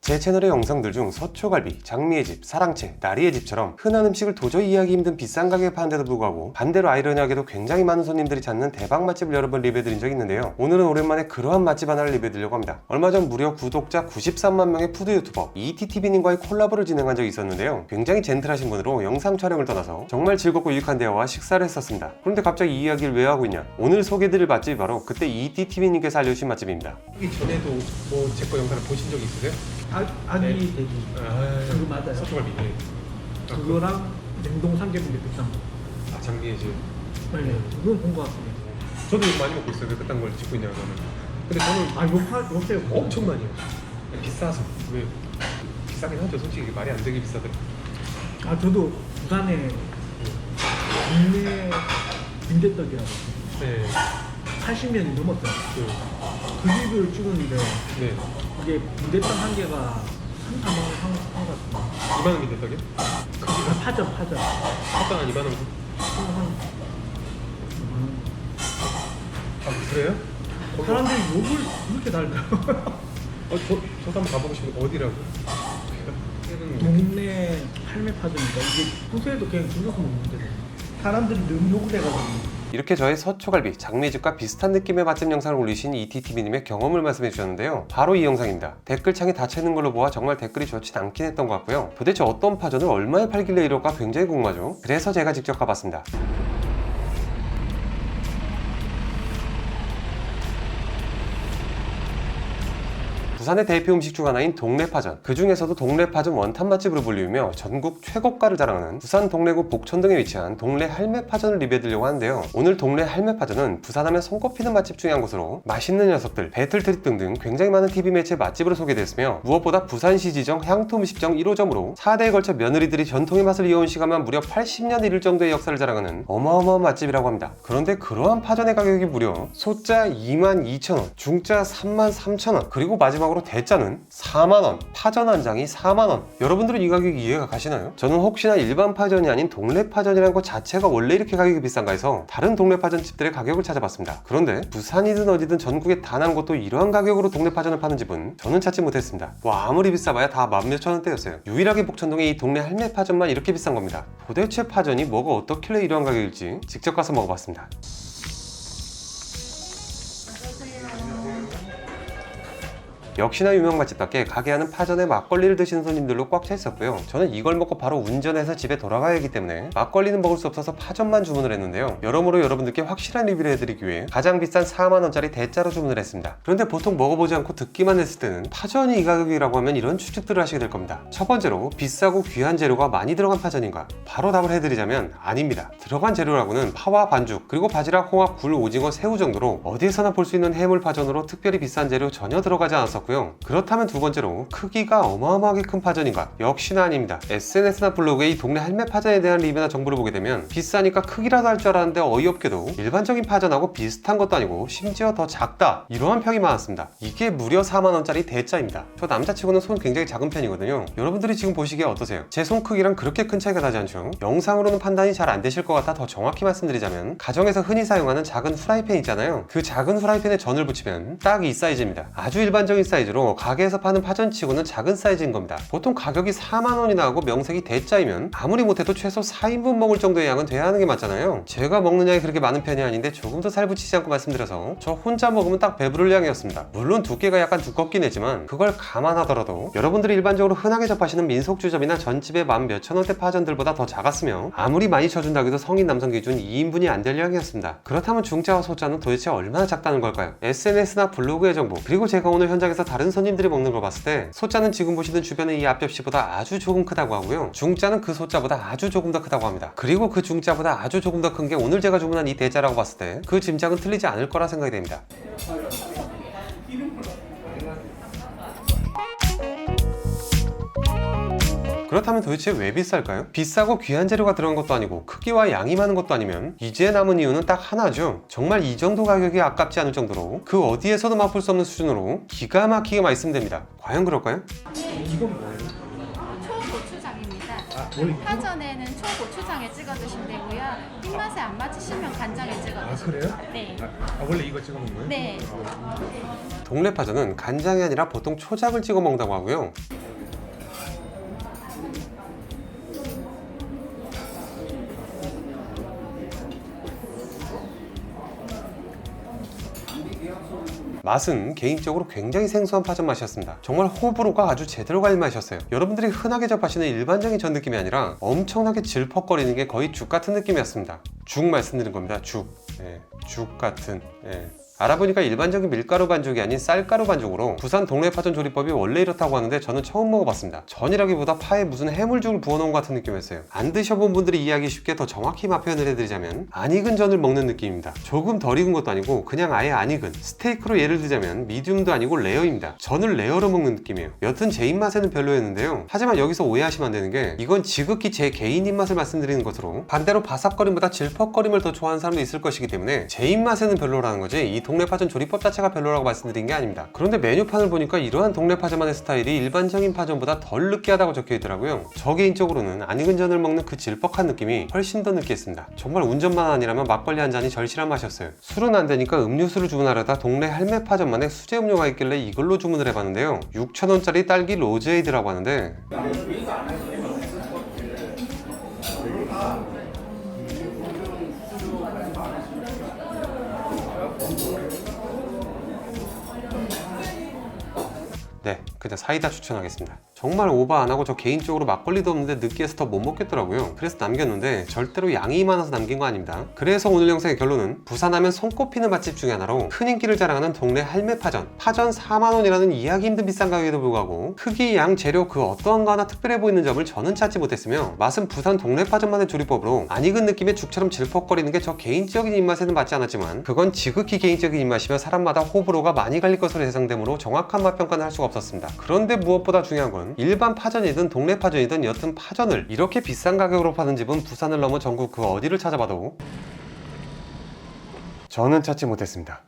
제 채널의 영상들 중 서초갈비, 장미의 집, 사랑채, 나리의 집처럼 흔한 음식을 도저히 이해하기 힘든 비싼 가격에 파는데도 불구하고 반대로 아이러니하게도 굉장히 많은 손님들이 찾는 대박 맛집을 여러 번 리뷰해드린 적이 있는데요. 오늘은 오랜만에 그러한 맛집 하나를 리뷰해드리려고 합니다. 얼마 전 무려 구독자 93만 명의 푸드 유튜버 ETTV님과의 콜라보를 진행한 적이 있었는데요. 굉장히 젠틀하신 분으로 영상 촬영을 떠나서 정말 즐겁고 유익한 대화와 식사를 했었습니다. 그런데 갑자기 이 이야기를 왜 하고 있냐? 오늘 소개해드릴 맛집이 바로 그때 ETTV님께서 알려주신 맛집입니다. 하기 전에도 뭐 제 거 영상을 보신 적 있으세요? 아기 네. 돼지 그거 맞아요. 서초갈비. 네. 그거랑 냉동 삼계분대 비싼 거. 장미의 집. 네, 그건 본 것 같습니다. 저도 많이 먹고 있어요. 그딴 걸 찍고 있냐고 하면. 근데 저는 요새 엄청 많이 해요. 비싸서. 왜 비싸긴 하죠. 솔직히 이게 말이 안 되게 비싸더라고요. 저도 부산에 동네 빈대떡이라고 네. 80년이 넘었어요. 그 집을 찍었는데 네. 이게 빈대떡 한 개가 3, 4만 원 한것 같습니다. 2만 원인데 떡이? 파전 핫단 한 2만 원. 한 아 그래요? 사람들이 욕을 이렇게 달더라고요. 저도 한번 가보고 싶은데 어디라고? 동네 할매 파전이니까 이게 평소에도 그냥 즐겨서 먹는데 사람들이 너무 욕을 해가지고. 이렇게 저의 서초갈비, 장미의 집과 비슷한 느낌의 맛집 영상을 올리신 ETTV님의 경험을 말씀해 주셨는데요. 바로 이 영상입니다. 댓글창이 닫혀있는 걸로 보아 정말 댓글이 좋진 않긴 했던 것 같고요. 도대체 어떤 파전을 얼마에 팔길래 이럴까 굉장히 궁금하죠. 그래서 제가 직접 가봤습니다. 부산의 대표 음식 중 하나인 동래파전, 그 중에서도 동래파전 원탑 맛집으로 불리우며 전국 최고가를 자랑하는 부산 동래구 복천동에 위치한 동래 할매파전을 리뷰해드리려고 하는데요. 오늘 동래 할매파전은 부산하면 손꼽히는 맛집 중에 한 곳으로 맛있는 녀석들, 배틀트립 등등 굉장히 많은 TV 매체 맛집으로 소개됐으며 무엇보다 부산시 지정 향토 음식점 1호점으로 4대에 걸쳐 며느리들이 전통의 맛을 이어온 시간만 무려 80년 이를 정도의 역사를 자랑하는 어마어마한 맛집이라고 합니다. 그런데 그러한 파전의 가격이 무려 소자 22,000원, 중자 33,000원, 그리고 마지막으로 대짜는 4만원, 파전 한 장이 4만원. 여러분들은 이 가격이 이해가 가시나요? 저는 혹시나 일반 파전이 아닌 동래파전이라는 것 자체가 원래 이렇게 가격이 비싼가 해서 다른 동래파전집들의 가격을 찾아봤습니다. 그런데 부산이든 어디든 전국에 단 한 곳도 이러한 가격으로 동래파전을 파는 집은 저는 찾지 못했습니다. 아무리 비싸봐야 다 만 몇천 원대였어요. 유일하게 복천동의 이 동네 할매파전만 이렇게 비싼 겁니다. 도대체 파전이 뭐가 어떻길래 이러한 가격일지 직접 가서 먹어봤습니다. 역시나 유명 맛집답게 가게 안은 파전에 막걸리를 드시는 손님들로 꽉 차 있었고요. 저는 이걸 먹고 바로 운전해서 집에 돌아가야 하기 때문에 막걸리는 먹을 수 없어서 파전만 주문을 했는데요. 여러모로 여러분들께 확실한 리뷰를 해드리기 위해 가장 비싼 4만원짜리 대짜로 주문을 했습니다. 그런데 보통 먹어보지 않고 듣기만 했을 때는 파전이 이 가격이라고 하면 이런 추측들을 하시게 될 겁니다. 첫 번째로 비싸고 귀한 재료가 많이 들어간 파전인가? 바로 답을 해드리자면 아닙니다. 들어간 재료라고는 파와 반죽, 그리고 바지락, 홍합, 굴, 오징어, 새우 정도로 어디에서나 볼 수 있는 해물 파전으로 특별히 비싼 재료 전혀 들어가지 않았었고 그렇다면 두 번째로 크기가 어마어마하게 큰 파전인가? 역시나 아닙니다. SNS나 블로그에 이 동네 할매 파전에 대한 리뷰나 정보를 보게 되면 비싸니까 크기라도 할 줄 알았는데 어이없게도 일반적인 파전하고 비슷한 것도 아니고 심지어 더 작다, 이러한 평이 많았습니다. 이게 무려 4만원짜리 대짜입니다. 저 남자치고는 손 굉장히 작은 편이거든요. 여러분들이 지금 보시기에 어떠세요? 제 손 크기랑 그렇게 큰 차이가 나지 않죠? 영상으로는 판단이 잘 안 되실 것 같아 더 정확히 말씀드리자면 가정에서 흔히 사용하는 작은 후라이팬 있잖아요. 그 작은 후라이팬에 전을 붙이면 딱 이 사이즈입니다. 아주 일반적인 사이즈로 가게에서 파는 파전치고는 작은 사이즈인 겁니다. 보통 가격이 4만원이나 하고 명색이 대짜이면 아무리 못해도 최소 4인분 먹을 정도의 양은 돼야 하는 게 맞잖아요. 제가 먹는 양이 그렇게 많은 편이 아닌데 조금 더 살붙이지 않고 말씀드려서 저 혼자 먹으면 딱 배부를 양이었습니다. 물론 두께가 약간 두껍긴 했지만 그걸 감안하더라도 여러분들이 일반적으로 흔하게 접하시는 민속주점이나 전집의 만 몇천 원대 파전들보다 더 작았으며 아무리 많이 쳐준다고 해도 성인 남성 기준 2인분이 안 될 양이었습니다. 그렇다면 중짜와 소짜는 도대체 얼마나 작다는 걸까요? SNS나 블로그의 정보, 그리고 제가 오늘 현장에서 다른 손님들이 먹는 걸 봤을 때 소짜는 지금 보시는 주변의 이 앞접시보다 아주 조금 크다고 하고요. 중짜는 그 소짜보다 아주 조금 더 크다고 합니다. 그리고 그 중짜보다 아주 조금 더 큰 게 오늘 제가 주문한 이 대짜라고 봤을 때 그 짐작은 틀리지 않을 거라 생각이 됩니다. 그렇다면 도대체 왜 비쌀까요? 비싸고 귀한 재료가 들어간 것도 아니고 크기와 양이 많은 것도 아니면 이제 남은 이유는 딱 하나죠. 정말 이 정도 가격이 아깝지 않을 정도로 그 어디에서도 맛볼 수 없는 수준으로 기가 막히게 맛있으면 됩니다. 과연 그럴까요? 이건 뭐예요? 초고추장입니다. 원래 파전에는 초고추장에 찍어 드시면 되고요. 입맛에 안 맞으시면 간장에 찍어 아 드시면 그래요? 네. 원래 이거 찍어 먹는 거예요? 네. 동네 파전은 간장이 아니라 보통 초장을 찍어 먹는다고 하고요. 맛은 개인적으로 굉장히 생소한 파전 맛이었습니다. 정말 호불호가 아주 제대로 갈린 맛이었어요. 여러분들이 흔하게 접하시는 일반적인 전 느낌이 아니라 엄청나게 질퍽거리는 게 거의 죽 같은 느낌이었습니다. 죽 말씀드린 겁니다. 죽. 죽 같은. 알아보니까 일반적인 밀가루 반죽이 아닌 쌀가루 반죽으로 부산 동네 파전 조리법이 원래 이렇다고 하는데 저는 처음 먹어봤습니다. 전이라기보다 파에 무슨 해물죽을 부어놓은 것 같은 느낌이었어요. 안 드셔본 분들이 이해하기 쉽게 더 정확히 맛 표현을 해드리자면 안 익은 전을 먹는 느낌입니다. 조금 덜 익은 것도 아니고 그냥 아예 안 익은, 스테이크로 예를 들자면 미디움도 아니고 레어입니다. 전을 레어로 먹는 느낌이에요. 여튼 제 입맛에는 별로였는데요. 하지만 여기서 오해하시면 안 되는 게 이건 지극히 제 개인 입맛을 말씀드리는 것으로 반대로 바삭거림보다 질퍽거림을 더 좋아하는 사람도 있을 것이기 때문에 제 입맛에는 별로라는 거지 이 동네 파전 조리법 자체가 별로라고 말씀드린 게 아닙니다. 그런데 메뉴판을 보니까 이러한 동네 파전만의 스타일이 일반적인 파전보다 덜 느끼하다고 적혀 있더라고요. 저 개인적으로는 안 익은 전을 먹는 그 질퍽한 느낌이 훨씬 더 느끼했습니다. 정말 운전만 아니라면 막걸리 한 잔이 절실한 맛이었어요. 술은 안 되니까 음료수를 주문하려다 동네 할매 파전만의 수제 음료가 있길래 이걸로 주문을 해봤는데요. 6,000원짜리 딸기 로즈에이드라고 하는데 네, 그냥 사이다 추천하겠습니다. 정말 오버 안 하고 저 개인적으로 막걸리도 없는데 느끼해서 더 못 먹겠더라고요. 그래서 남겼는데 절대로 양이 많아서 남긴 거 아닙니다. 그래서 오늘 영상의 결론은 부산하면 손꼽히는 맛집 중에 하나로 큰 인기를 자랑하는 동네 할매파전. 파전 4만원이라는 이해하기 힘든 비싼 가격에도 불구하고 크기, 양, 재료 그 어떠한 거 하나 특별해 보이는 점을 저는 찾지 못했으며 맛은 부산 동네 파전만의 조리법으로 안 익은 느낌의 죽처럼 질퍽거리는 게 저 개인적인 입맛에는 맞지 않았지만 그건 지극히 개인적인 입맛이며 사람마다 호불호가 많이 갈릴 것으로 예상되므로 정확한 맛 평가는 할 수가 없었습니다. 그런데 무엇보다 중요한 건 일반 파전이든 동네 파전이든 여튼 파전을 이렇게 비싼 가격으로 파는 집은 부산을 넘어 전국 그 어디를 찾아봐도 저는 찾지 못했습니다.